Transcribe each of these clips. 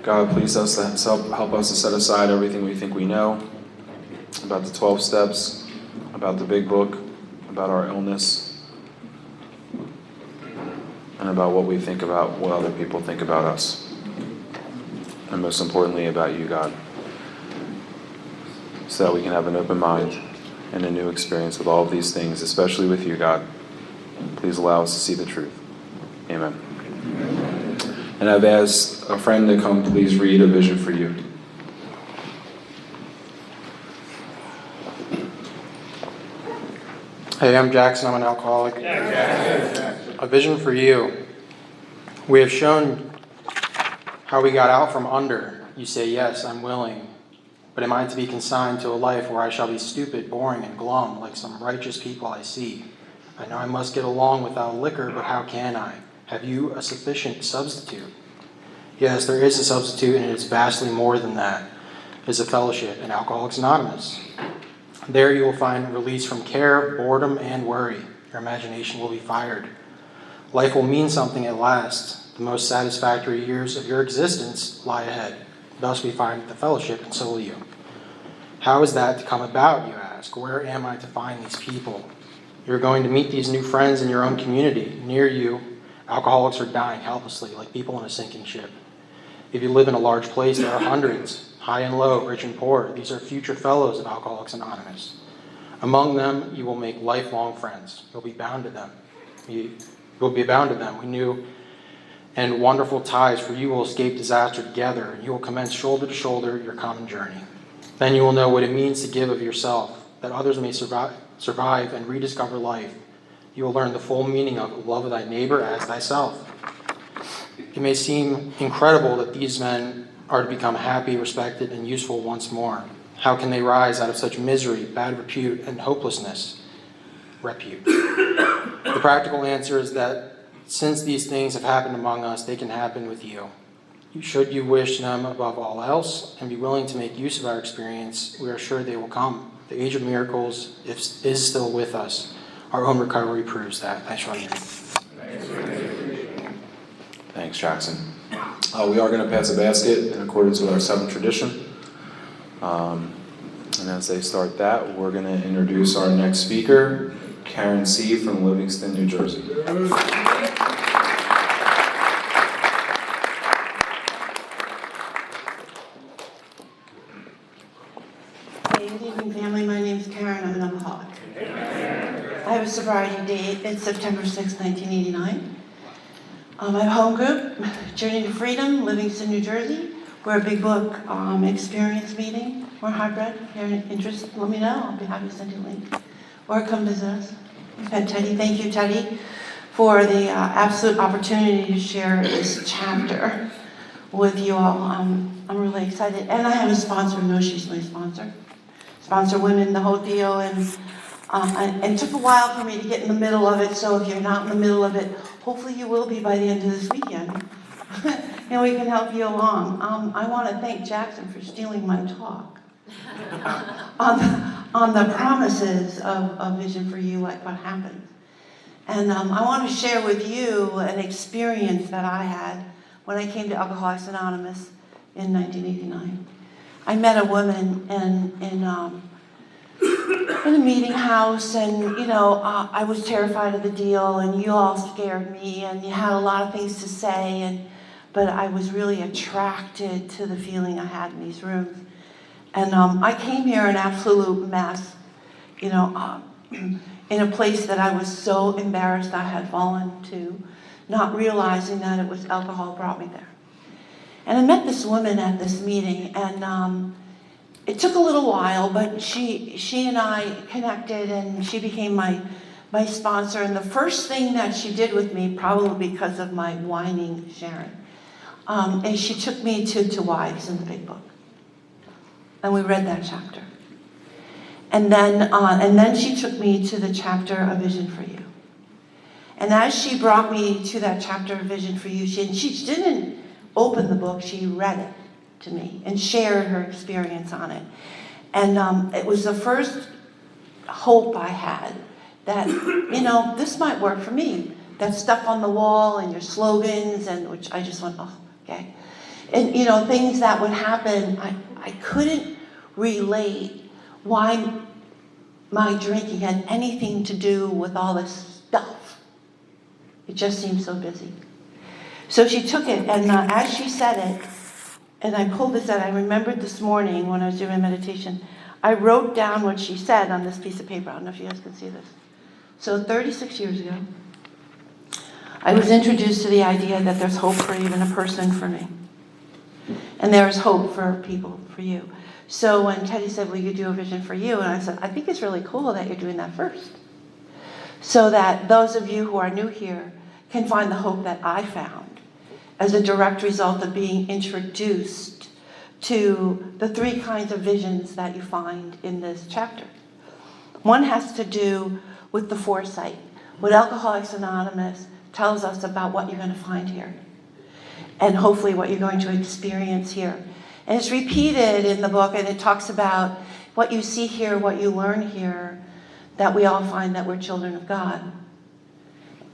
God, please help us to set aside everything we think we know about the 12 steps, about the big book, about our illness, and about what we think about what other people think about us. And most importantly, about you, God, so that we can have an open mind and a new experience with all of these things, especially with you, God. Please allow us to see the truth. Amen. And I've asked a friend to come please read A Vision for You. Hey, I'm Jackson. I'm an alcoholic. A vision for you. We have shown how we got out from under. You say, yes, I'm willing. But am I to be consigned to a life where I shall be stupid, boring, and glum, like some righteous people I see? I know I must get along without liquor, but how can I? Have you a sufficient substitute? Yes, there is a substitute, and it's vastly more than that. It's a fellowship in Alcoholics Anonymous. There you will find release from care, boredom, and worry. Your imagination will be fired. Life will mean something at last. The most satisfactory years of your existence lie ahead. Thus we find the fellowship, and so will you. How is that to come about, you ask? Where am I to find these people? You're going to meet these new friends in your own community. Near you, alcoholics are dying helplessly, like people in a sinking ship. If you live in a large place, there are hundreds, high and low, rich and poor. These are future fellows of Alcoholics Anonymous. Among them, you will make lifelong friends. You'll be bound to them. You'll be bound to them. We knew and wonderful ties, for you will escape disaster together, and you will commence shoulder to shoulder your common journey. Then you will know what it means to give of yourself, that others may survive and rediscover life. You will learn the full meaning of love thy neighbor as thyself. It may seem incredible that these men are to become happy, respected, and useful once more. How can they rise out of such misery, bad repute, and hopelessness? The practical answer is that since these things have happened among us, they can happen with you. Should you wish them above all else and be willing to make use of our experience, we are sure they will come. The age of miracles is still with us. Our own recovery proves that. Thanks for listening. Thanks, Jackson. We are going to pass a basket in accordance with our 7th tradition. And as they start that, we're going to introduce our next speaker, Karen C. from Livingston, New Jersey. Good evening, family. My name is Karen. I'm an alcoholic. I have a sobriety date. It's September 6, 1989. I have a home group, Journey to Freedom, Livingston, New Jersey. We're a big book experience meeting. We're hybrid. If you're interested, let me know. I'll be happy to send you a link. Or come visit us. We've had Teddy. Thank you, Teddy, for the absolute opportunity to share this chapter with you all. I'm really excited. And I have a sponsor. No, she's my sponsor. Sponsor women, the whole deal. And it took a while for me to get in the middle of it. So if you're not in the middle of it, hopefully you will be by the end of this weekend. And we can help you along. I want to thank Jackson for stealing my talk on the promises of Vision for You, like what happens. And I want to share with you an experience that I had when I came to Alcoholics Anonymous in 1989. I met a woman in a meeting house, and I was terrified of the deal, and you all scared me, and you had a lot of things to say, but I was really attracted to the feeling I had in these rooms. And I came here in absolute mess, in a place that I was so embarrassed I had fallen to, not realizing that it was alcohol brought me there. And I met this woman at this meeting, and it took a little while, but she and I connected, and she became my sponsor. And the first thing that she did with me, probably because of my whining Sharon, is she took me to Wives in the Big Book. And we read that chapter. And then she took me to the chapter of Vision for You. And as she brought me to that chapter of Vision for You, she didn't open the book, she read it to me and shared her experience on it. And it was the first hope I had that, this might work for me. That stuff on the wall and your slogans, and which I just went, oh, okay. And, things that would happen, I couldn't relate why my drinking had anything to do with all this stuff. It just seemed so busy. So she took it, and as she said it, and I pulled this out, I remembered this morning when I was doing meditation, I wrote down what she said on this piece of paper. I don't know if you guys can see this. So 36 years ago, I was introduced to the idea that there's hope for even a person for me. And there is hope for people, for you. So when Teddy said, will you do a vision for you? And I said, I think it's really cool that you're doing that first. So that those of you who are new here can find the hope that I found as a direct result of being introduced to the 3 kinds of visions that you find in this chapter. One has to do with the foresight, what Alcoholics Anonymous tells us about what you're going to find here, and hopefully what you're going to experience here. And it's repeated in the book, and it talks about what you see here, what you learn here, that we all find that we're children of God.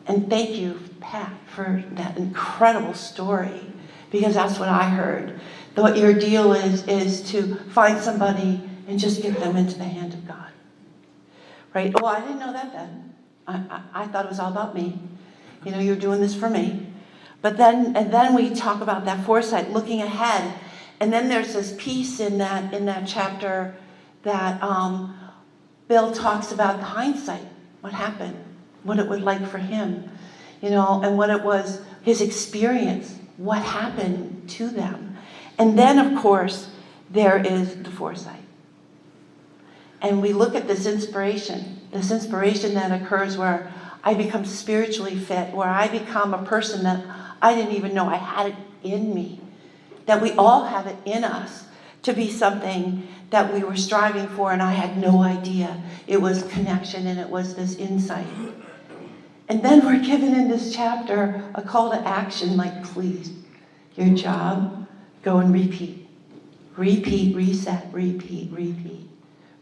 And thank you, Pat, for that incredible story, because that's what I heard. What your deal is to find somebody and just get them into the hand of God. Right? Oh, I didn't know that then. I thought it was all about me. You're doing this for me. But then we talk about that foresight, looking ahead. And then there's this piece in that chapter that Bill talks about the hindsight, what happened, what it was like for him, and what it was, his experience, what happened to them. And then, of course, there is the foresight. And we look at this inspiration that occurs where I become spiritually fit, where I become a person that I didn't even know I had it in me, that we all have it in us to be something that we were striving for, and I had no idea. It was connection, and it was this insight. And then we're given in this chapter a call to action, like, please, your job, go and repeat. Repeat, reset, repeat, repeat.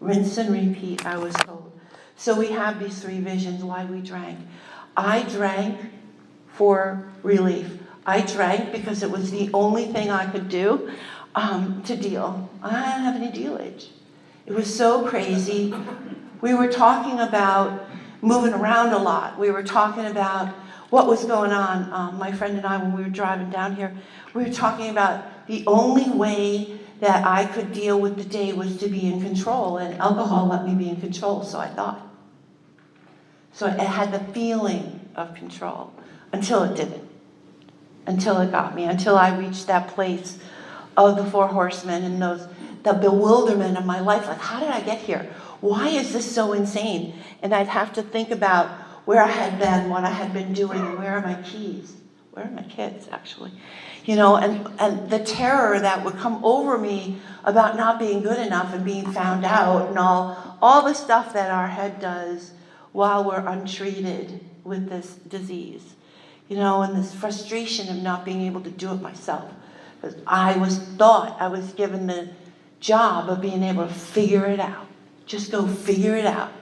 Rinse and repeat, I was told. So we have these 3 visions, why we drank. I drank for relief. I drank because it was the only thing I could do to deal. I didn't have any dealage. It was so crazy. We were talking about moving around a lot. We were talking about what was going on. My friend and I, when we were driving down here, we were talking about the only way that I could deal with the day was to be in control, and alcohol let me be in control, so I thought. So it had the feeling of control until it didn't. Until it got me, until I reached that place of the 4 horsemen and the bewilderment of my life. Like, how did I get here? Why is this so insane? And I'd have to think about where I had been, what I had been doing, and where are my keys? Where are my kids, actually? And the terror that would come over me about not being good enough and being found out, and all the stuff that our head does while we're untreated with this disease. And this frustration of not being able to do it myself. Because I was given the job of being able to figure it out. Just go figure it out.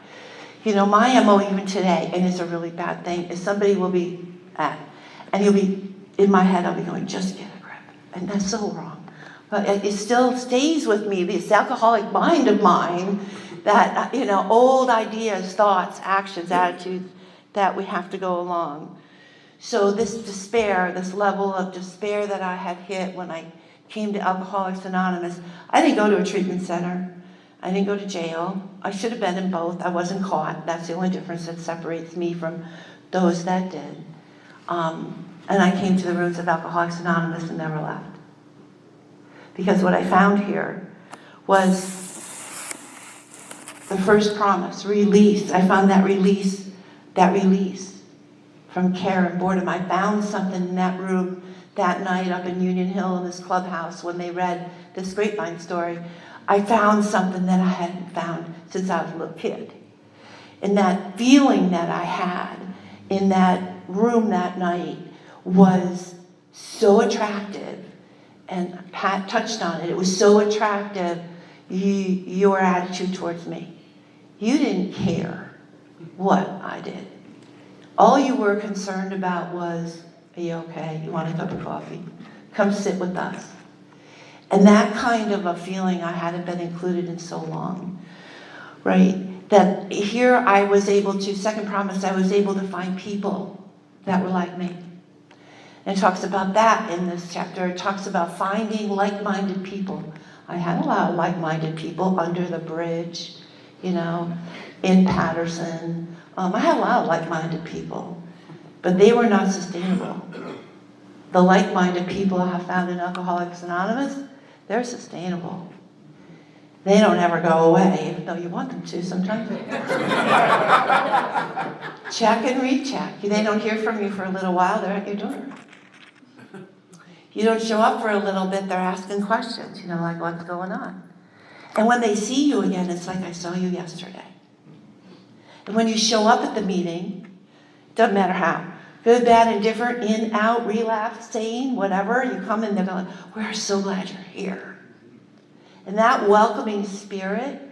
My MO even today, and it's a really bad thing, is somebody will be and you'll be, in my head, I'll be going, just get a grip. And that's so wrong. But it still stays with me, this alcoholic mind of mine, that, old ideas, thoughts, actions, attitudes that we have to go along. So this despair, this level of despair that I had hit when I came to Alcoholics Anonymous, I didn't go to a treatment center. I didn't go to jail. I should have been in both. I wasn't caught. That's the only difference that separates me from those that did. And I came to the roots of Alcoholics Anonymous and never left. Because what I found here was the first promise, release. I found that release from care and boredom. I found something in that room that night up in Union Hill in this clubhouse when they read this grapevine story. I found something that I hadn't found since I was a little kid. And that feeling that I had in that room that night was so attractive. And Pat touched on it. It was so attractive, your attitude towards me. You didn't care what I did. All you were concerned about was, are you okay? You want a cup of coffee? Come sit with us. And that kind of a feeling, I hadn't been included in so long, right? That here I was able to, second promise, I was able to find people that were like me. And it talks about that in this chapter. It talks about finding like-minded people. I had a lot of like-minded people under the bridge, in Patterson. I had a lot of like-minded people, but they were not sustainable. The like-minded people I have found in Alcoholics Anonymous, they're sustainable. They don't ever go away, even though you want them to sometimes. Check and recheck. They don't hear from you for a little while, they're at your door. You don't show up for a little bit, they're asking questions, like what's going on. And when they see you again, it's like I saw you yesterday. And when you show up at the meeting, doesn't matter how, good, bad, indifferent, in, out, relapse, sane, whatever, you come in, they're going, we're so glad you're here. And that welcoming spirit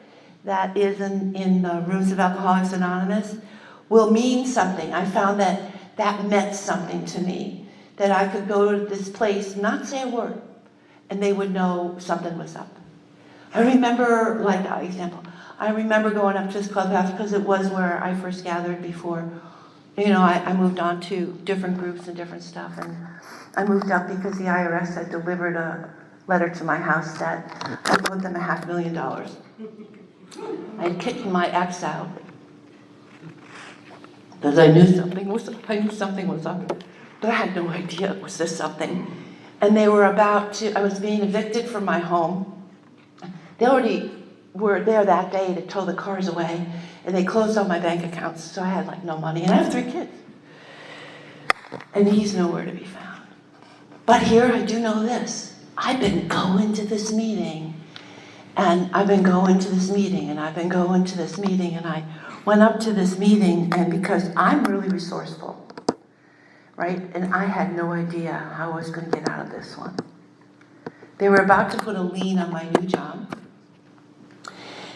that is in the rooms of Alcoholics Anonymous will mean something. I found that meant something to me. That I could go to this place, not say a word, and they would know something was up. I remember, I remember going up to this clubhouse because it was where I first gathered before. I moved on to different groups and different stuff, and I moved up because the IRS had delivered a letter to my house that I owed them $500,000. I had kicked my ex out because I knew something was up. But I had no idea, was this something? And they were I was being evicted from my home. They already were there that day to tow the cars away, and they closed all my bank accounts, so I had no money, and I have 3 kids. And he's nowhere to be found. But here I do know this. I've been going to this meeting, and I've been going to this meeting, and I've been going to this meeting, and I went up to this meeting, and because I'm really resourceful, right? And I had no idea how I was going to get out of this one. They were about to put a lien on my new job.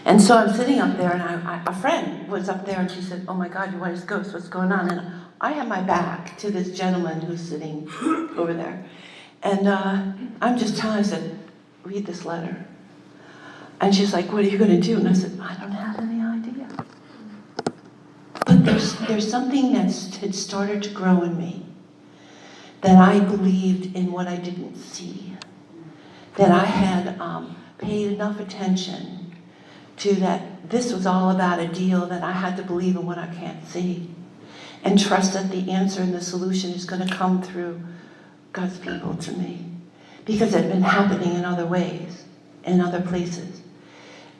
And so I'm sitting up there, and a friend was up there, and she said, oh my God, your wife's ghost, what's going on? And I have my back to this gentleman who's sitting over there. And I'm just telling her, I said, read this letter. And she's like, what are you going to do? And I said, I don't have any idea. But there's something that had started to grow in me. That I believed in what I didn't see. That I had paid enough attention to that this was all about a deal, that I had to believe in what I can't see. And trust that the answer and the solution is going to come through God's people to me. Because it had been happening in other ways, in other places.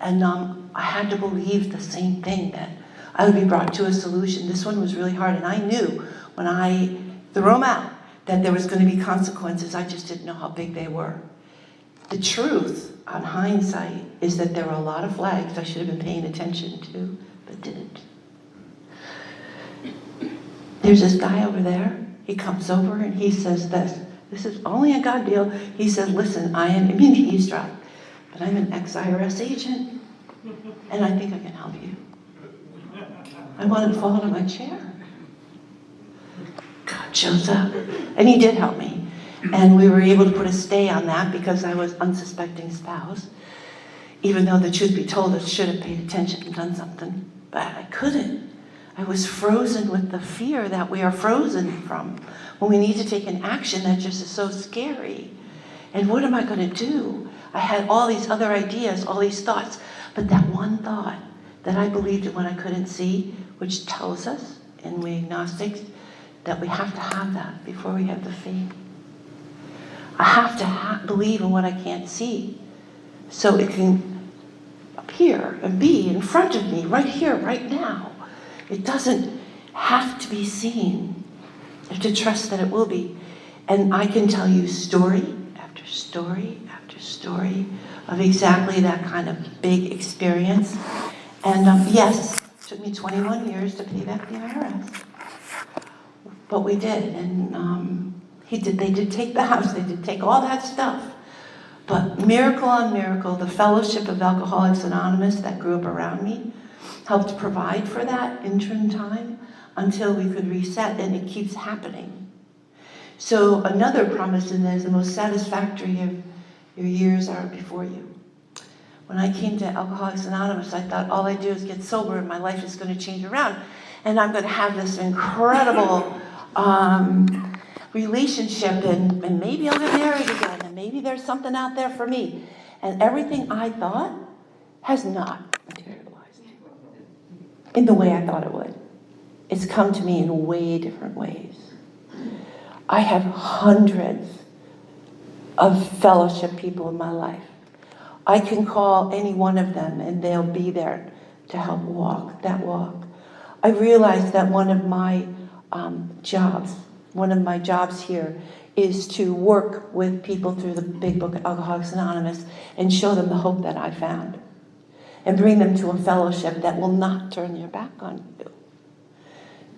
And I had to believe the same thing, that I would be brought to a solution. This one was really hard, and I knew when I threw them out, that there was going to be consequences. I just didn't know how big they were. The truth, on hindsight, is that there were a lot of flags I should have been paying attention to, but didn't. There's this guy over there. He comes over and he says this. This is only a God deal. He said, listen, I mean, he eavesdropped, but I'm an ex-IRS agent, and I think I can help you. I wanted to fall out of my chair. God shows up. And he did help me. And we were able to put a stay on that because I was unsuspecting spouse. Even though the truth be told, I should have paid attention and done something. But I couldn't. I was frozen with the fear that we are frozen from when we need to take an action that just is so scary. And what am I going to do? I had all these other ideas, all these thoughts. But that one thought that I believed in when I couldn't see, which tells us, and we agnostics, that we have to have that before we have the faith. I have to believe in what I can't see so it can appear and be in front of me right here, right now. It doesn't have to be seen. I have to trust that it will be. And I can tell you story after story after story of exactly that kind of big experience. And yes, it took me 21 years to pay back the IRS. But we did, and they did take the house, they did take all that stuff. But miracle on miracle, the fellowship of Alcoholics Anonymous that grew up around me helped provide for that interim time until we could reset, and it keeps happening. So another promise in there is the most satisfactory of Your years are before you. When I came to Alcoholics Anonymous, I thought all I do is get sober and my life is going to change around. And I'm going to have this incredible relationship, and maybe I'll get married again, and maybe there's something out there for me. And everything I thought has not materialized in the way I thought it would. It's come to me in way different ways. I have hundreds of fellowship people in my life. I can call any one of them and they'll be there to help walk that walk. I realized that one of my jobs here is to work with people through the big book Alcoholics Anonymous and show them the hope that I found and bring them to a fellowship that will not turn their back on you.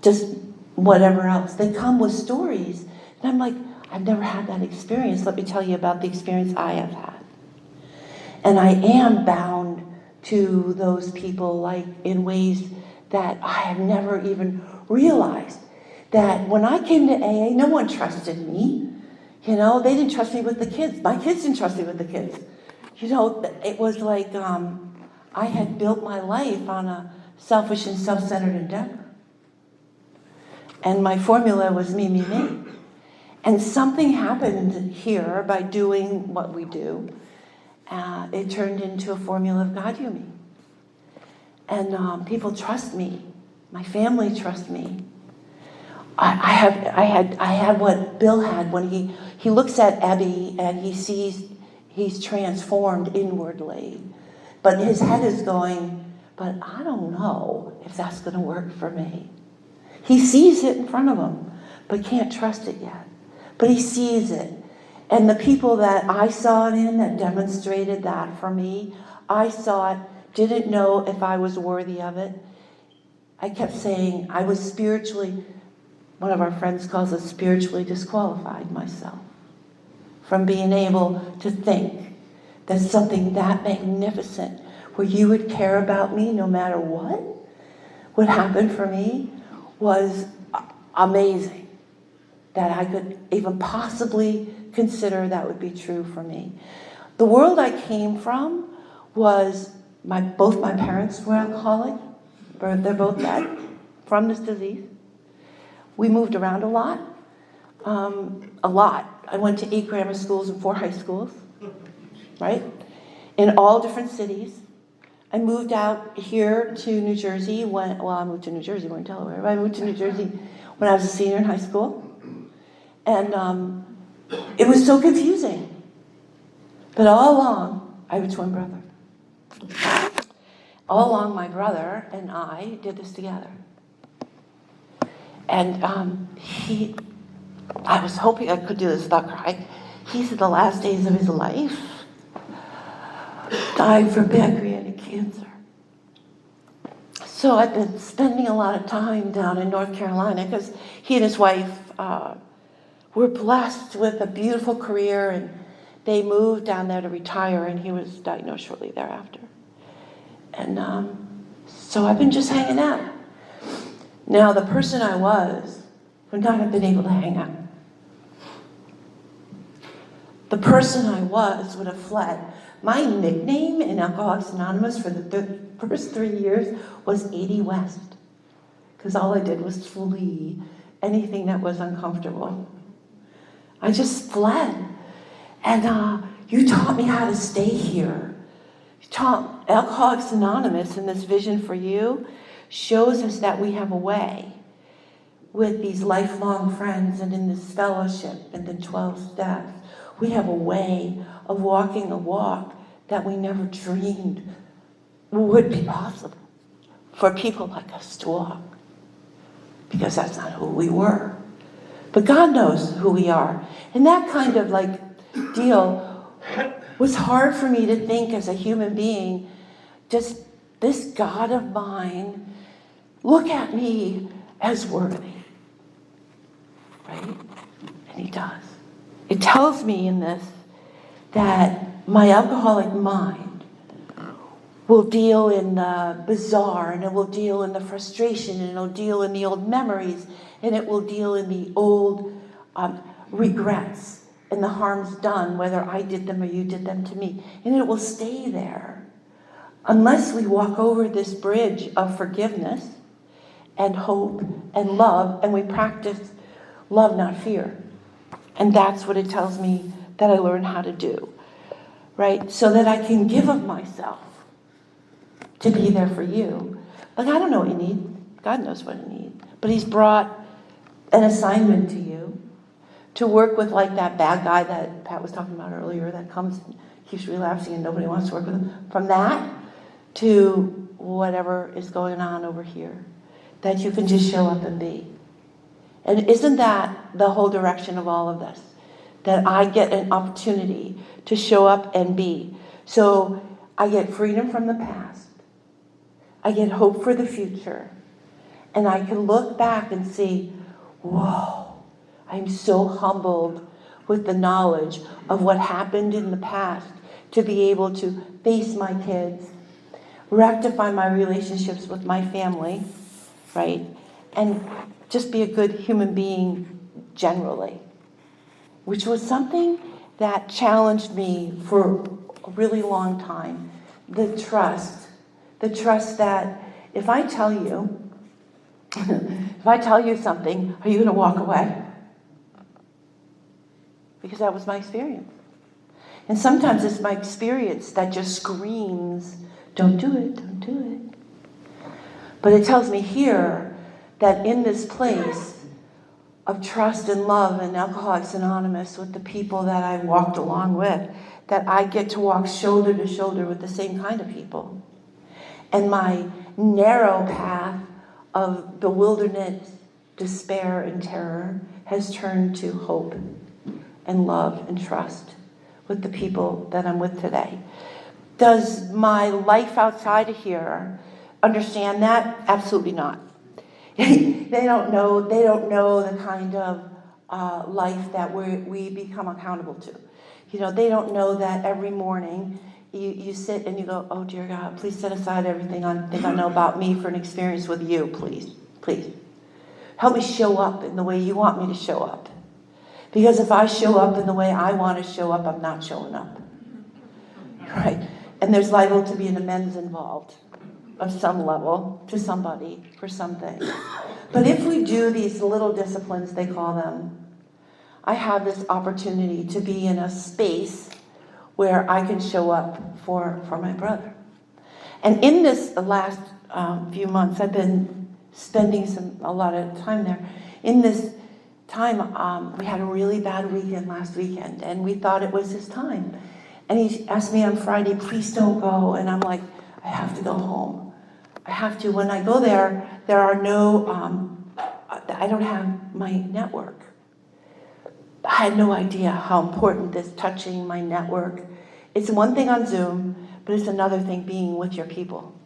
Just whatever else. They come with stories and I'm like, I've never had that experience. Let me tell you about the experience I have had. And I am bound to those people like in ways that I have never even realized. That when I came to AA, no one trusted me. You know, they didn't trust me with the kids. My kids didn't trust me with the kids. You know, it was like I had built my life on a selfish and self-centered endeavor. And my formula was me, me, me. And something happened here by doing what we do. It turned into a formula of God, you, me. And people trust me. My family trusts me. I had what Bill had when he looks at Abby and he sees he's transformed inwardly. But his head is going, but I don't know if that's going to work for me. He sees it in front of him, but can't trust it yet. But he sees it. And the people that I saw it in that demonstrated that for me, I saw it, didn't know if I was worthy of it. I kept saying I was spiritually, one of our friends calls it spiritually disqualified myself from being able to think that something that magnificent, where you would care about me no matter what would happen for me, was amazing. That I could even possibly consider that would be true for me. The world I came from was, both my parents were alcoholic. They're both dead from this disease. We moved around a lot. A lot. I went to 8 grammar schools and 4 high schools, right? In all different cities. I moved out here to New Jersey I moved to New Jersey, we're in Delaware, but I moved to New Jersey when I was a senior in high school. And it was so confusing. But all along, I have a twin brother. All along, my brother and I did this together. And I was hoping I could do this without crying. He's in the last days of his life, died from pancreatic cancer. So I've been spending a lot of time down in North Carolina because he and his wife were blessed with a beautiful career, and they moved down there to retire, and he was diagnosed shortly thereafter. And so I've been just hanging out. Now, the person I was would not have been able to hang out. The person I was would have fled. My nickname in Alcoholics Anonymous for the first 3 years was 80 West, because all I did was flee anything that was uncomfortable. I just fled. And you taught me how to stay here. You taught Alcoholics Anonymous, and this vision for you shows us that we have a way with these lifelong friends and in this fellowship and the 12 steps. We have a way of walking a walk that we never dreamed would be possible for people like us to walk, because that's not who we were. But God knows who we are. And that kind of deal was hard for me to think as a human being. Just this God of mine, look at me as worthy. Right? And he does. It tells me in this that my alcoholic mind will deal in the bizarre, and it will deal in the frustration, and it will deal in the old memories, and it will deal in the old regrets and the harms done, whether I did them or you did them to me. And it will stay there unless we walk over this bridge of forgiveness and hope and love, and we practice love, not fear. And that's what it tells me that I learn how to do, right? So that I can give of myself to be there for you. Like, I don't know what you need. God knows what you need. But he's brought an assignment to you to work with, like that bad guy that Pat was talking about earlier that comes and keeps relapsing and nobody wants to work with him. From that to whatever is going on over here, that you can just show up and be. And isn't that the whole direction of all of this? That I get an opportunity to show up and be. So I get freedom from the past. I get hope for the future. And I can look back and see, whoa, I'm so humbled with the knowledge of what happened in the past to be able to face my kids, rectify my relationships with my family, right? And just be a good human being generally, which was something that challenged me for a really long time. The trust that if I tell you, something, are you going to walk away? Because that was my experience. And sometimes it's my experience that just screams, don't do it, don't do it. But it tells me here that in this place of trust and love and Alcoholics Anonymous with the people that I walked along with, that I get to walk shoulder to shoulder with the same kind of people. And my narrow path of bewilderment, despair, and terror has turned to hope and love and trust with the people that I'm with today. Does my life outside of here understand that? Absolutely not. They don't know the kind of life that we become accountable to. You know, they don't know that every morning you sit and you go, oh dear God, please set aside everything I think I know about me for an experience with you, please. Please. Help me show up in the way you want me to show up. Because if I show up in the way I want to show up, I'm not showing up. Right? And there's liable to be an amends involved of some level to somebody for something. But if we do these little disciplines, they call them, I have this opportunity to be in a space where I can show up for my brother. And in this last few months, I've been spending a lot of time there. In this time, we had a really bad weekend last weekend, and we thought it was his time. And he asked me on Friday, please don't go. And I'm like, I have to go home. I have to. When I go there, there are no, I don't have my network. I had no idea how important this touching my network. It's one thing on Zoom, but it's another thing being with your people.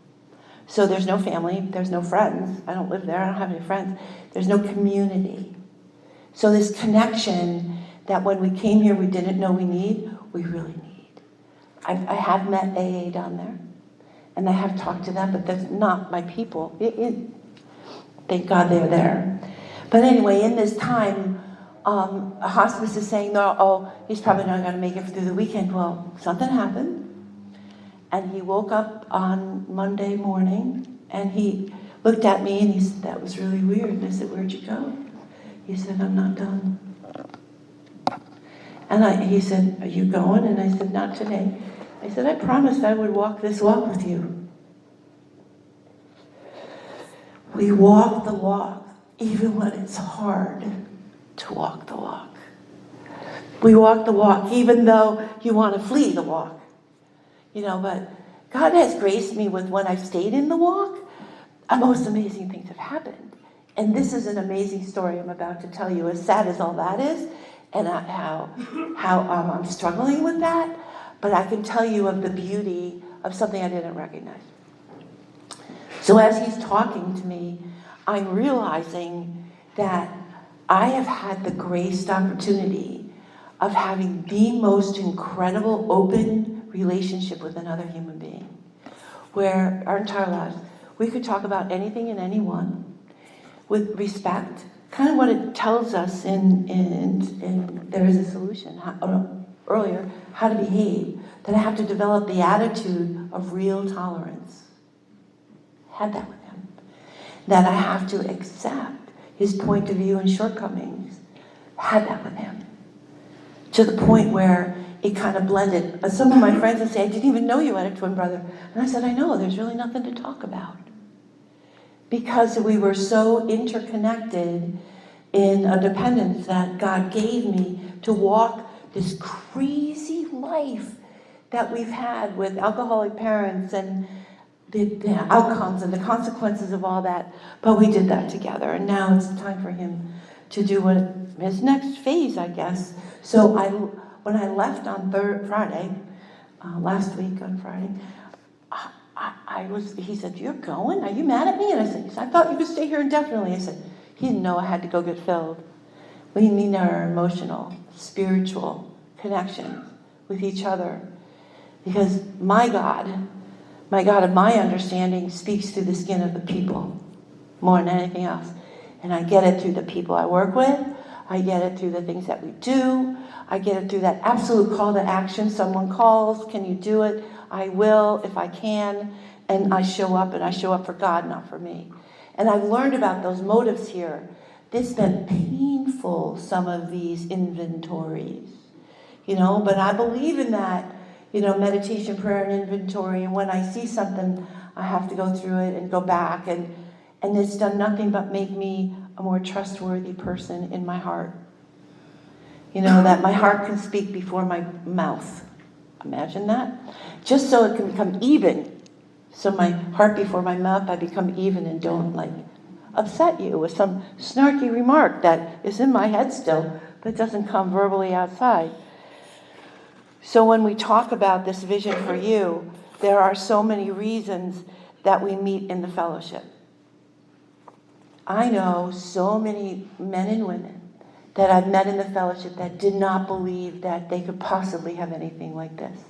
So there's no family, there's no friends. I don't live there, I don't have any friends. There's no community. So this connection that when we came here we didn't know we really need. I have met AA down there, and I have talked to them, but that's not my people. Thank God they're there. But anyway, in this time, a hospice is saying, no, oh, he's probably not going to make it through the weekend. Well, something happened. And he woke up on Monday morning, and he looked at me, and he said, that was really weird. And I said, where'd you go? He said, I'm not done. And he said, are you going? And I said, not today. I said, I promised I would walk this walk with you. We walk the walk, even when it's hard to walk the walk. We walk the walk, even though you want to flee the walk. You know, but God has graced me with when I've stayed in the walk, most amazing things have happened. And this is an amazing story I'm about to tell you, as sad as all that is, and how I'm struggling with that. But I can tell you of the beauty of something I didn't recognize. So as he's talking to me, I'm realizing that I have had the graced opportunity of having the most incredible open relationship with another human being, where our entire lives, we could talk about anything and anyone with respect kind of what it tells us in There Is a Solution, earlier, how to behave, that I have to develop the attitude of real tolerance. Had that with him. That I have to accept his point of view and shortcomings. Had that with him. To the point where it kind of blended. Some of my friends would say, I didn't even know you had a twin brother. And I said, I know, there's really nothing to talk about. Because we were so interconnected in a dependence that God gave me to walk this crazy life that we've had with alcoholic parents and the outcomes and the consequences of all that. But we did that together. And now it's time for him to do his next phase, I guess. So when I left on Friday, last week on Friday, he said, you're going? Are you mad at me? And I said, I thought you could stay here indefinitely. I said, he didn't know I had to go get filled. We need our emotional, spiritual connection with each other. Because my God of my understanding speaks through the skin of the people more than anything else. And I get it through the people I work with. I get it through the things that we do. I get it through that absolute call to action. Someone calls, can you do it? I will if I can. And I show up, and I show up for God, not for me. And I've learned about those motives here. It's been painful, some of these inventories, but I believe in that, meditation, prayer, and inventory. And when I see something, I have to go through it and go back. And it's done nothing but make me a more trustworthy person in my heart. That my heart can speak before my mouth. Imagine that. Just so it can become even. So my heart before my mouth, I become even and don't upset you with some snarky remark that is in my head still, but doesn't come verbally outside. So when we talk about this vision for you, there are so many reasons that we meet in the fellowship. I know so many men and women that I've met in the fellowship that did not believe that they could possibly have anything like this.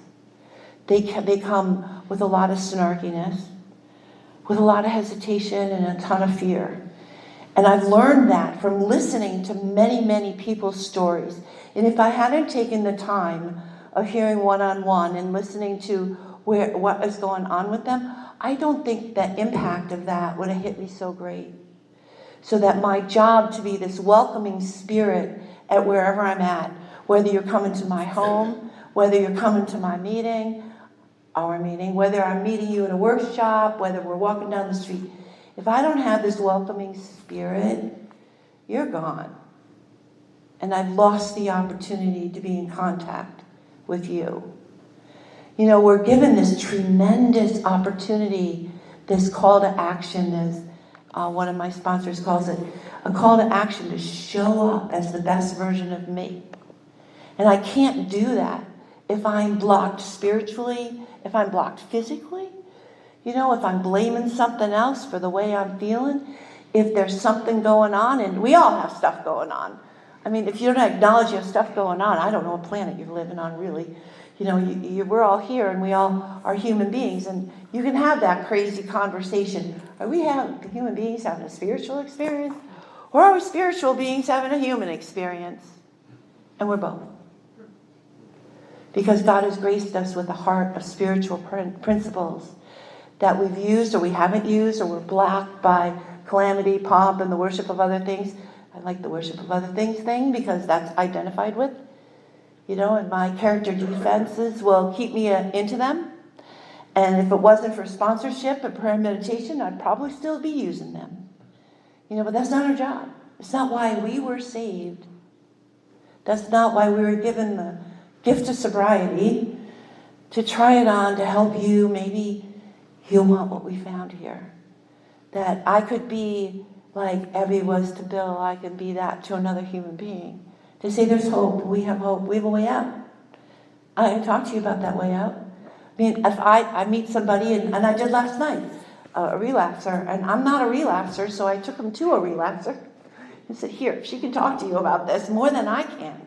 They come with a lot of snarkiness, with a lot of hesitation and a ton of fear. And I've learned that from listening to many, many people's stories. And if I hadn't taken the time of hearing one-on-one and listening to what is going on with them, I don't think the impact of that would have hit me so great. So that my job to be this welcoming spirit at wherever I'm at, whether you're coming to my home, whether you're coming to my meeting, our meeting, whether I'm meeting you in a workshop, whether we're walking down the street, if I don't have this welcoming spirit, you're gone. And I've lost the opportunity to be in contact with you. We're given this tremendous opportunity, this call to action, as one of my sponsors calls it, a call to action to show up as the best version of me. And I can't do that if I'm blocked spiritually, if I'm blocked physically, if I'm blaming something else for the way I'm feeling, if there's something going on, and we all have stuff going on. I mean, if you don't acknowledge you have stuff going on, I don't know what planet you're living on, really. We're all here, and we all are human beings, and you can have that crazy conversation. Are we human beings having a spiritual experience? Or are we spiritual beings having a human experience? And we're both. Because God has graced us with a heart of spiritual principles that we've used or we haven't used, or we're blocked by calamity, pomp, and the worship of other things. I like the worship of other things thing because that's identified with. And my character defenses will keep me into them. And if it wasn't for sponsorship and prayer and meditation, I'd probably still be using them. But that's not our job. It's not why we were saved. That's not why we were given the gift of sobriety, to try it on, to help you. Maybe you'll want what we found here. That I could be like Evie was to Bill, I can be that to another human being. To say there's hope, we have hope, we have a way out. I can talk to you about that way out. I mean, if I meet somebody, and I did last night, a relapser, and I'm not a relapser, so I took him to a relapser and said, here, she can talk to you about this more than I can.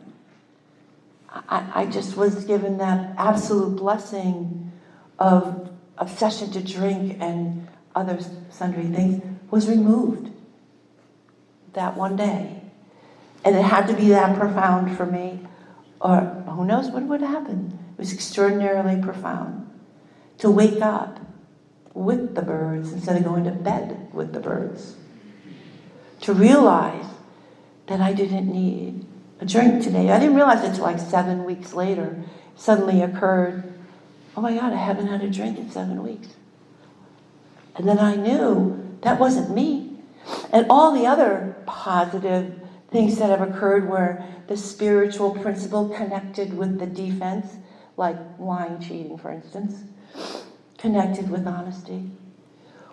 I just was given that absolute blessing of obsession to drink and other sundry things was removed that one day. And it had to be that profound for me, or who knows what would happen. It was extraordinarily profound to wake up with the birds instead of going to bed with the birds. To realize that I didn't need a drink today. I didn't realize it until like 7 weeks later. Suddenly occurred, oh my God, I haven't had a drink in 7 weeks. And then I knew that wasn't me. And all the other positive things that have occurred where the spiritual principle connected with the defense, like lying, cheating, for instance, connected with honesty,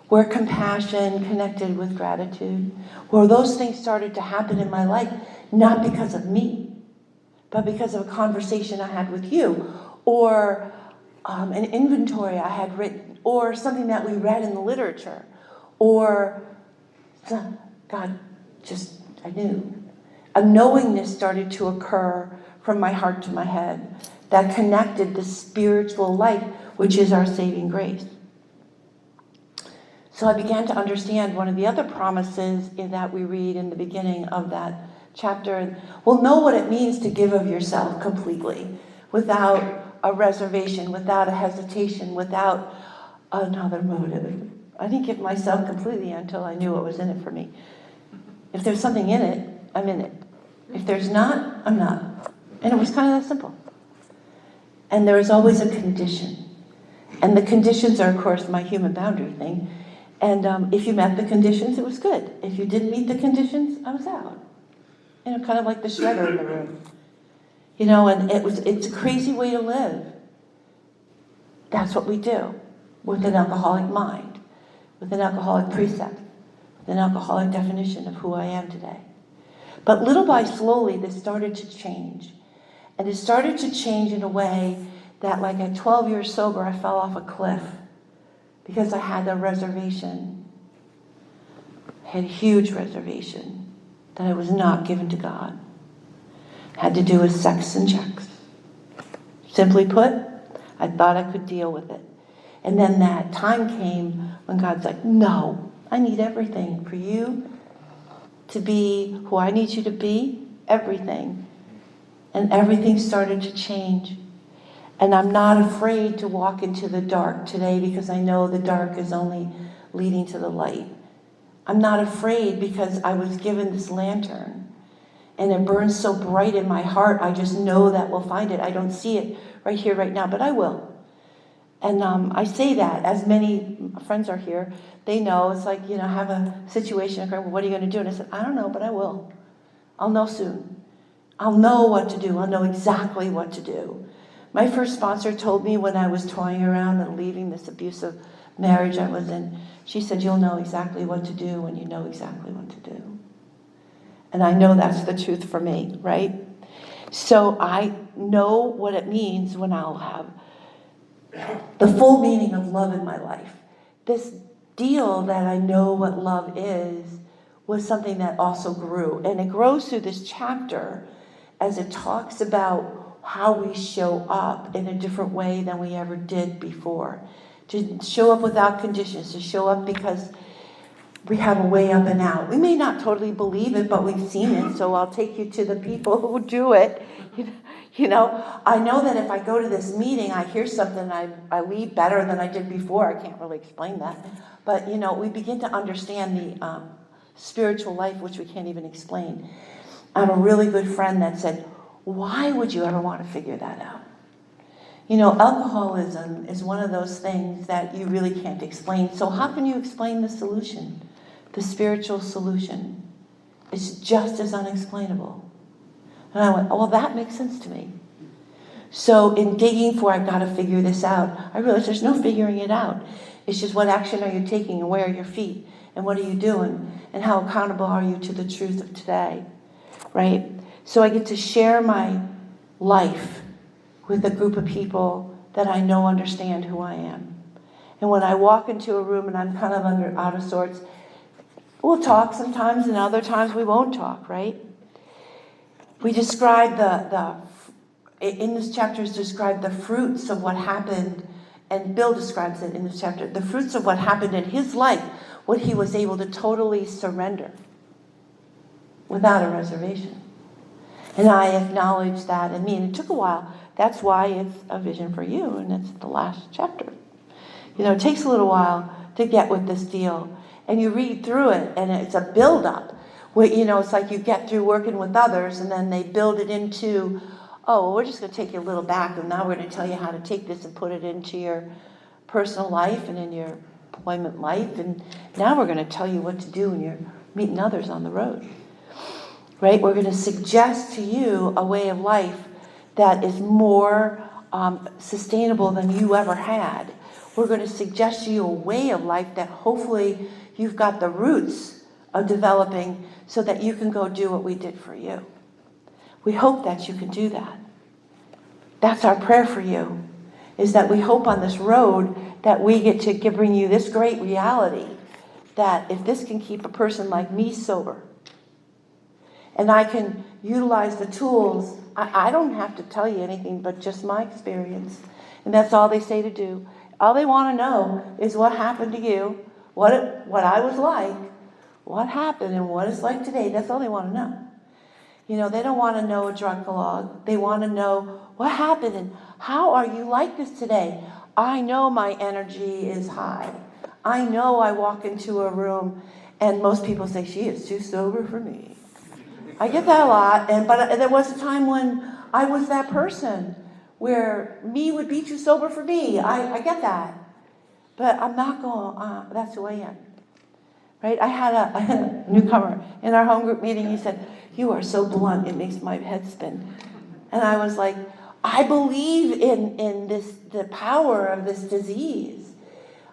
where compassion connected with gratitude, where those things started to happen in my life, not because of me, but because of a conversation I had with you, or an inventory I had written, or something that we read in the literature, or God, I knew. A knowingness started to occur from my heart to my head that connected the spiritual life, which is our saving grace. So I began to understand one of the other promises that we read in the beginning of that chapter. We'll know what it means to give of yourself completely, without a reservation, without a hesitation, without another motive. I didn't give myself completely until I knew what was in it for me. If there's something in it, I'm in it. If there's not, I'm not. And it was kind of that simple. And there is always a condition. And the conditions are, of course, my human boundary thing. And if you met the conditions, it was good. If you didn't meet the conditions, I was out. Kind of like the shredder in the room. And it's a crazy way to live. That's what we do with an alcoholic mind, with an alcoholic precept, with an alcoholic definition of who I am today. But little by slowly, this started to change. And it started to change in a way that, like at 12 years sober, I fell off a cliff because I had a reservation. I had a huge reservation that I was not given to God. It had to do with sex and checks. Simply put, I thought I could deal with it. And then that time came when God's like, no, I need everything for you to be who I need you to be, everything. And everything started to change. And I'm not afraid to walk into the dark today because I know the dark is only leading to the light. I'm not afraid because I was given this lantern. And it burns so bright in my heart, I just know that we'll find it. I don't see it right here, right now, but I will. And I say that, as many friends are here, they know, it's like, have a situation, okay, well, what are you going to do? And I said, I don't know, but I will. I'll know soon. I'll know what to do. I'll know exactly what to do. My first sponsor told me when I was toying around and leaving this abusive marriage I was in, she said, you'll know exactly what to do when you know exactly what to do. And I know that's the truth for me, right? So I know what it means when I'll have the full meaning of love in my life. This deal that I know what love is was something that also grew. And it grows through this chapter as it talks about how we show up in a different way than we ever did before. To show up without conditions, to show up because we have a way up and out. We may not totally believe it, but we've seen it, so I'll take you to the people who do it. I know that if I go to this meeting, I hear something, I leave better than I did before. I can't really explain that. But, we begin to understand the spiritual life, which we can't even explain. I have a really good friend that said, why would you ever want to figure that out? Alcoholism is one of those things that you really can't explain. So how can you explain the solution? The spiritual solution. It's just as unexplainable. And I went, well, that makes sense to me. So in digging for, I've got to figure this out, I realized there's no figuring it out. It's just what action are you taking and where are your feet? And what are you doing? And how accountable are you to the truth of today? Right? So I get to share my life with a group of people that I know understand who I am. And when I walk into a room and I'm kind of out of sorts, we'll talk sometimes and other times we won't talk, right? We describe in this chapter is described the fruits of what happened, and Bill describes it in this chapter, the fruits of what happened in his life when he was able to totally surrender. without a reservation. And I acknowledged that in me, and it took a while. That's why it's a vision for you, and it's the last chapter. It takes a little while to get with this deal. And you read through it, and it's a build-up. Where, it's like you get through working with others, and then they build it into, oh, well, we're just going to take you a little back, and now we're going to tell you how to take this and put it into your personal life and in your employment life. And now we're going to tell you what to do when you're meeting others on the road. Right? We're going to suggest to you a way of life that is more sustainable than you ever had. We're going to suggest to you a way of life that hopefully you've got the roots of developing so that you can go do what we did for you. We hope that you can do that. That's our prayer for you, is that we hope on this road that we get to bring you this great reality that if this can keep a person like me sober, and I can utilize the tools, I don't have to tell you anything but just my experience. And that's all they say to do. All they want to know is what happened to you, what I was like, what happened, and what it's like today. That's all they want to know. They don't want to know a drug log. They want to know what happened and how are you like this today. I know my energy is high. I know I walk into a room and most people say, she is too sober for me. I get that a lot, but there was a time when I was that person where me would be too sober for me. I get that. But I'm not going, that's who I am. Right? I had a newcomer in our home group meeting. He said, you are so blunt, it makes my head spin. And I was like, I believe in the power of this disease.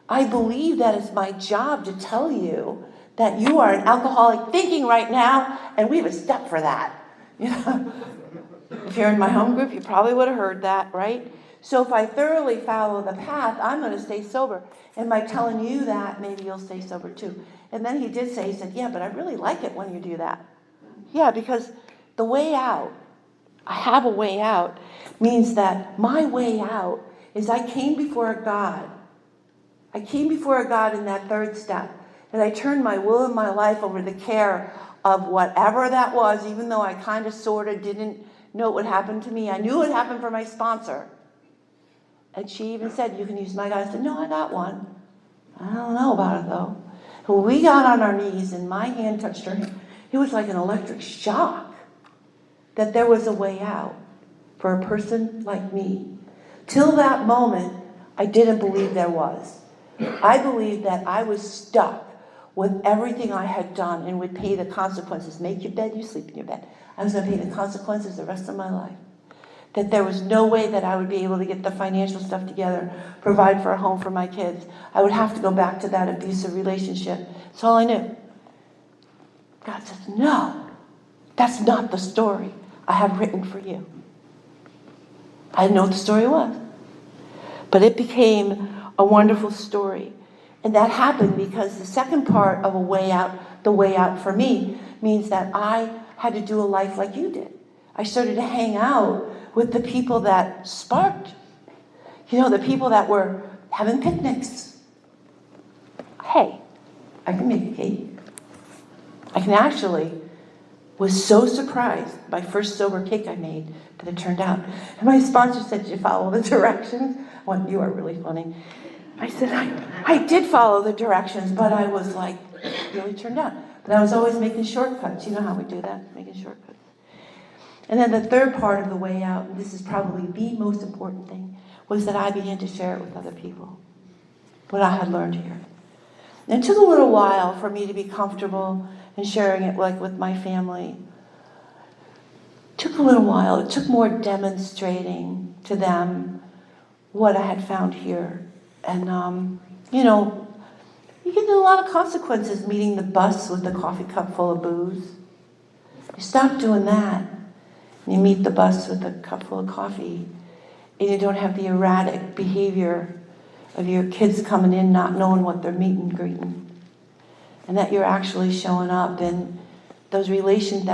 I believe that it's my job to tell you that you are an alcoholic thinking right now, and we have a step for that. If you're in my home group, you probably would have heard that, right? So if I thoroughly follow the path, I'm going to stay sober. And by telling you that, maybe you'll stay sober too. And then he did say, he said, yeah, but I really like it when you do that. Yeah, because the way out, I have a way out, means that my way out is I came before God. I came before God in that third step. And I turned my will and my life over to the care of whatever that was, even though I kind of sort of didn't know what would happen to me. I knew it happened for my sponsor. And she even said, you can use my God. I said, no, I got one. I don't know about it though. When we got on our knees and my hand touched her hand, it was like an electric shock that there was a way out for a person like me. Till that moment, I didn't believe there was. I believed that I was stuck with everything I had done and would pay the consequences. Make your bed, you sleep in your bed. I was going to pay the consequences the rest of my life. That there was no way that I would be able to get the financial stuff together, provide for a home for my kids. I would have to go back to that abusive relationship. That's all I knew. God says, no, that's not the story I have written for you. I didn't know what the story was. But it became a wonderful story. And that happened because the second part of a way out, the way out for me, means that I had to do a life like you did. I started to hang out with the people that sparked. The people that were having picnics. Hey, I can make a cake. I can actually, was so surprised by first sober cake I made that it turned out. And my sponsor said, did you follow the directions? I went, you are really funny. I said, I did follow the directions, but I was like, it really turned out. But I was always making shortcuts. You know how we do that, making shortcuts. And then the third part of the way out, and this is probably the most important thing, was that I began to share it with other people, what I had learned here. And it took a little while for me to be comfortable in sharing it like with my family. It took a little while. It took more demonstrating to them what I had found here. And, you get a lot of consequences meeting the bus with the coffee cup full of booze. You stop doing that. And you meet the bus with a cup full of coffee. And you don't have the erratic behavior of your kids coming in not knowing what they're meeting and greeting. And that you're actually showing up in that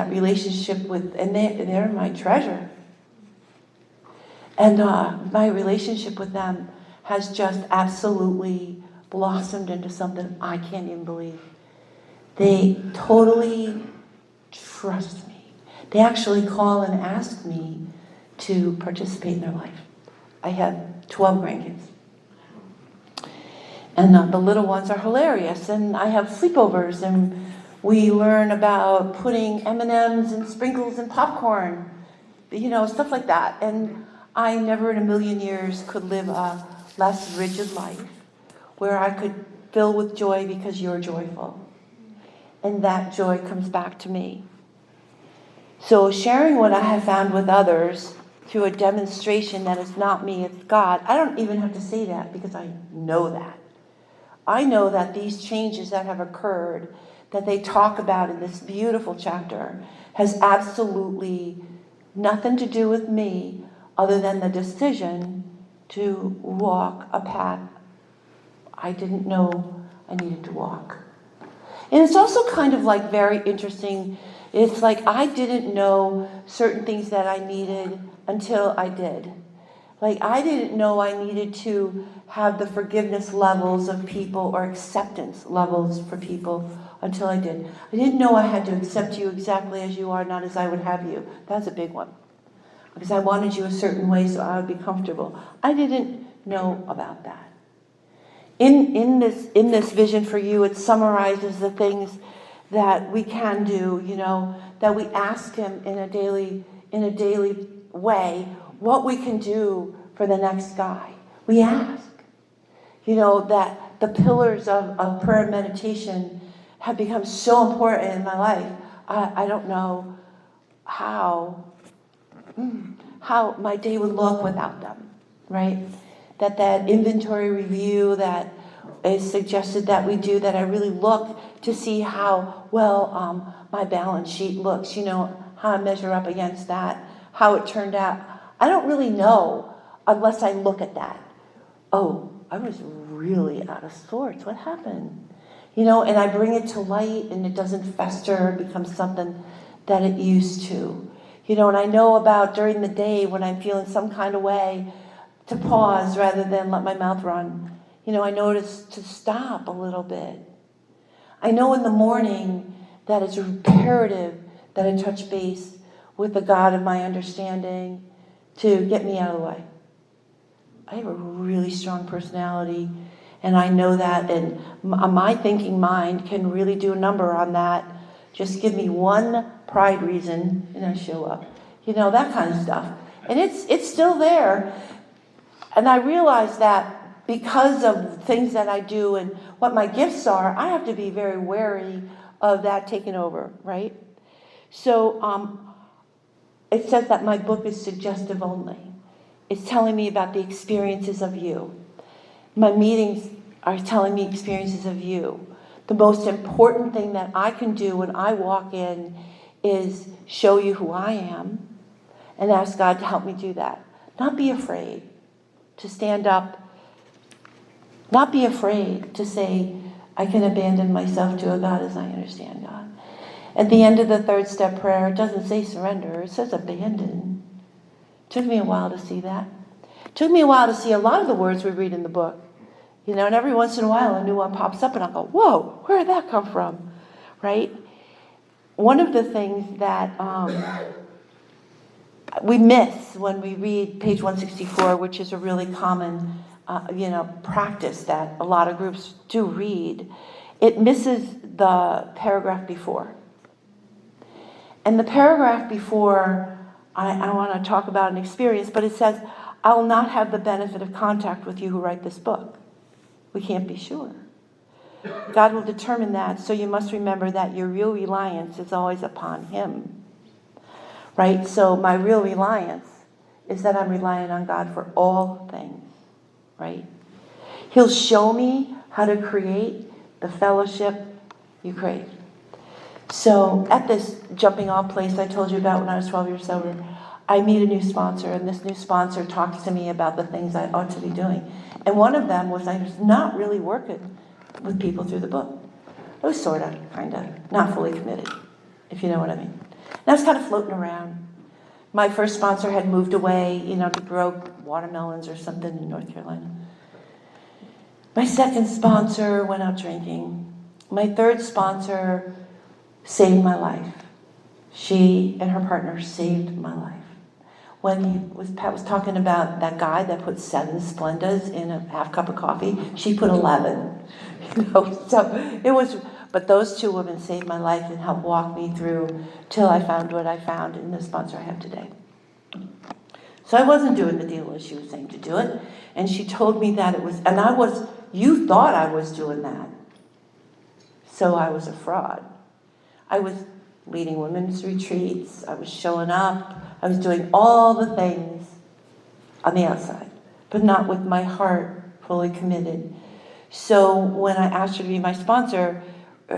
relationship with, and they're my treasure. And my relationship with them has just absolutely blossomed into something I can't even believe. They totally, trust me. They actually call and ask me to participate in their life. I have 12 grandkids. And the little ones are hilarious. And I have sleepovers, and we learn about putting M&Ms and sprinkles and popcorn, stuff like that. And I never in a million years could live a less rigid life where I could fill with joy because you're joyful. And that joy comes back to me. So sharing what I have found with others through a demonstration that it's not me, it's God. I don't even have to say that because I know that. I know that these changes that have occurred, that they talk about in this beautiful chapter, has absolutely nothing to do with me other than the decision to walk a path I didn't know I needed to walk. And it's also kind of like very interesting. It's like I didn't know certain things that I needed until I did. Like I didn't know I needed to have the forgiveness levels of people or acceptance levels for people until I did. I didn't know I had to accept you exactly as you are, not as I would have you. That's a big one. Because I wanted you a certain way so I would be comfortable. I didn't know about that. In this vision for you, it summarizes the things that we can do, that we ask him in a daily way, what we can do for the next guy. We ask. That the pillars of prayer and meditation have become so important in my life. I don't know how my day would look without them, right? That inventory review that is suggested that we do, that I really look to see how well my balance sheet looks, how I measure up against that, how it turned out. I don't really know unless I look at that. Oh, I was really out of sorts. What happened? And I bring it to light and it doesn't fester, it becomes something that it used to. And I know about during the day when I'm feeling some kind of way to pause rather than let my mouth run. I notice to stop a little bit. I know in the morning that it's imperative that I touch base with the God of my understanding to get me out of the way. I have a really strong personality, and I know that, and my thinking mind can really do a number on that. Just give me one pride reason, and I show up. That kind of stuff. And it's still there. And I realize that because of things that I do and what my gifts are, I have to be very wary of that taking over, right? So it says that my book is suggestive only. It's telling me about the experiences of you. My meetings are telling me experiences of you. The most important thing that I can do when I walk in is show you who I am and ask God to help me do that. Not be afraid to stand up. Not be afraid to say, I can abandon myself to a God as I understand God. At the end of the third step prayer, it doesn't say surrender, it says abandon. It took me a while to see that. It took me a while to see a lot of the words we read in the book. And every once in a while a new one pops up and I'll go, whoa, where did that come from? Right? One of the things that we miss when we read page 164, which is a really common practice that a lot of groups do read, it misses the paragraph before. And the paragraph before, I want to talk about an experience, but it says, I will not have the benefit of contact with you who write this book. We can't be sure. God will determine that, so you must remember that your real reliance is always upon him. Right? So my real reliance is that I'm reliant on God for all things. Right? He'll show me how to create the fellowship you crave. So at this jumping off place I told you about when I was 12 years sober, I meet a new sponsor, and this new sponsor talks to me about the things I ought to be doing. And one of them was I was not really working with people through the book. I was sort of, kind of, not fully committed, if you know what I mean. And I was kind of floating around. My first sponsor had moved away, to grow watermelons or something in North Carolina. My second sponsor went out drinking. My third sponsor saved my life. She and her partner saved my life. When Pat was talking about that guy that put 7 Splendas in a half cup of coffee, she put 11. So it was, but those 2 women saved my life and helped walk me through till I found what I found in the sponsor I have today. So I wasn't doing the deal as she was saying to do it. And she told me that it was, and you thought I was doing that. So I was a fraud. I was leading women's retreats. I was showing up. I was doing all the things on the outside, but not with my heart fully committed. So when I asked her to be my sponsor,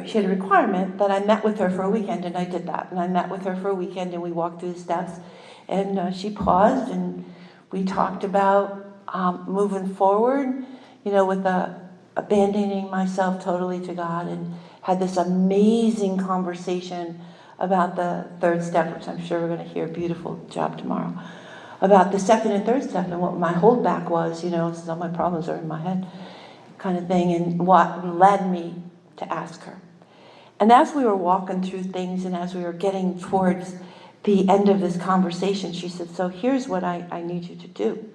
she had a requirement that I met with her for a weekend, and I did that. And I met with her for a weekend, and we walked through the steps. And she paused, and we talked about moving forward, with abandoning myself totally to God, and had this amazing conversation about the 3rd step, which I'm sure we're going to hear a beautiful job tomorrow, about the 2nd and 3rd step and what my holdback was, since all my problems are in my head kind of thing, and what led me to ask her. And as we were walking through things and as we were getting towards the end of this conversation, she said, so here's what I need you to do.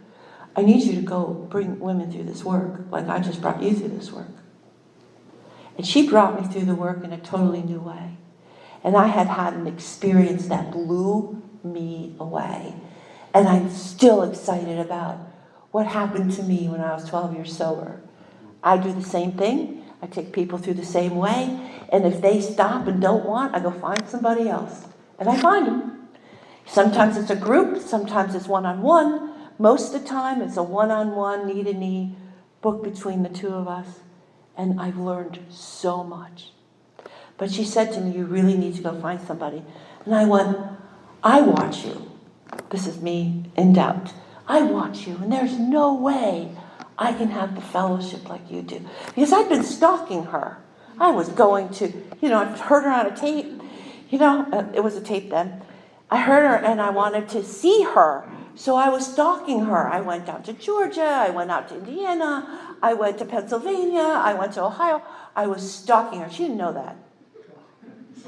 I need you to go bring women through this work, like I just brought you through this work. And she brought me through the work in a totally new way. And I had had an experience that blew me away. And I'm still excited about what happened to me when I was 12 years sober. I do the same thing. I take people through the same way. And if they stop and don't want, I go find somebody else. And I find them. Sometimes it's a group. Sometimes it's one-on-one. Most of the time, it's a one-on-one, knee-to-knee book between the 2 of us. And I've learned so much. But she said to me, you really need to go find somebody. And I went, I watch you. This is me in doubt. I watch you, and there's no way I can have the fellowship like you do. Because I'd been stalking her. I was going to, I'd heard her on a tape. It was a tape then. I heard her, and I wanted to see her. So I was stalking her. I went down to Georgia. I went out to Indiana. I went to Pennsylvania. I went to Ohio. I was stalking her. She didn't know that.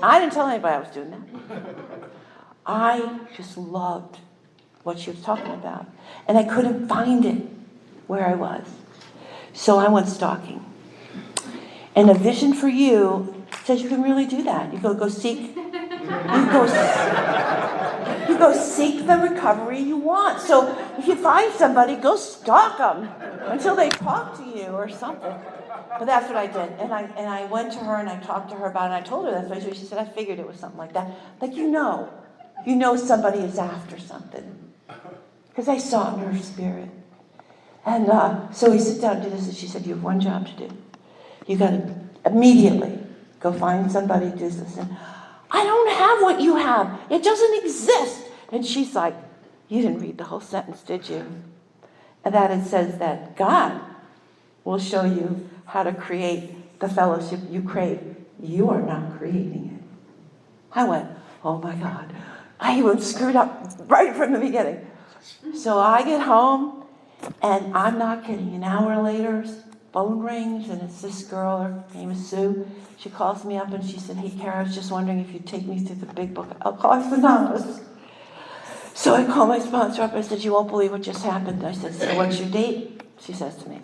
I didn't tell anybody I was doing that. I just loved what she was talking about. And I couldn't find it where I was. So I went stalking. And A Vision for You says you can really do that. You go seek. You go seek the recovery you want. So if you find somebody, go stalk them until they talk to you or something. But that's what I did. And I went to her and I talked to her about it. And I told her that's what I did. She said, I figured it was something like that. Like, you know somebody is after something. Because I saw it in her spirit. And so we sit down and do this. And she said, you have one job to do. You got to immediately go find somebody, do this. And I don't have what you have. It doesn't exist. And she's like, you didn't read the whole sentence, did you? And that it says that God will show you how to create the fellowship you crave. You are not creating it. I went, oh my God. I even screwed up right from the beginning. So I get home, and I'm not kidding. An hour later, phone rings, and it's this girl, her name is Sue. She calls me up, and she said, hey, Kara, I was just wondering if you'd take me through the big book of Alcoholics Anonymous. So I called my sponsor up. I said, you won't believe what just happened. I said, so what's your date? She says to me.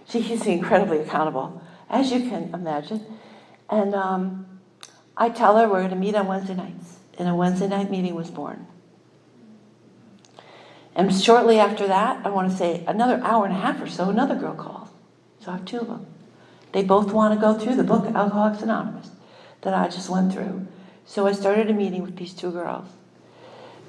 She keeps me incredibly accountable, as you can imagine. And I tell her we're going to meet on Wednesday nights. And a Wednesday night meeting was born. And shortly after that, I want to say another hour and a half or so, another girl calls. So I have 2 of them. They both want to go through the book, Alcoholics Anonymous, that I just went through. So I started a meeting with these 2 girls.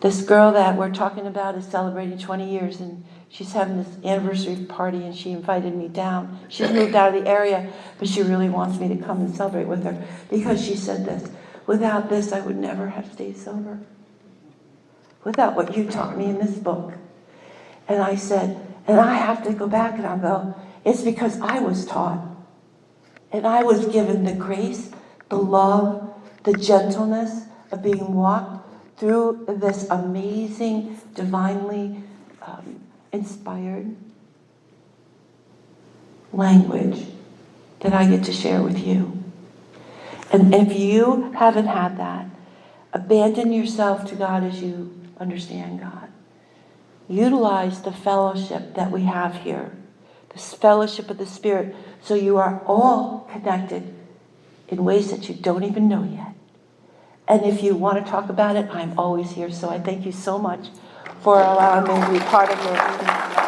This girl that we're talking about is celebrating 20 years, and she's having this anniversary party, and she invited me down. She's moved out of the area, but she really wants me to come and celebrate with her, because she said this, without this, I would never have stayed sober. Without what you taught me in this book. And I said, and I have to go back and I'll go, it's because I was taught. And I was given the grace, the love, the gentleness of being walked through this amazing, divinely inspired language that I get to share with you. And if you haven't had that, Abandon yourself to God as you understand God. Utilize the fellowship that we have here, this fellowship of the Spirit, so you are all connected in ways that you don't even know yet. And if you want to talk about it, I'm always here. So I thank you so much for allowing me to be part of your meeting.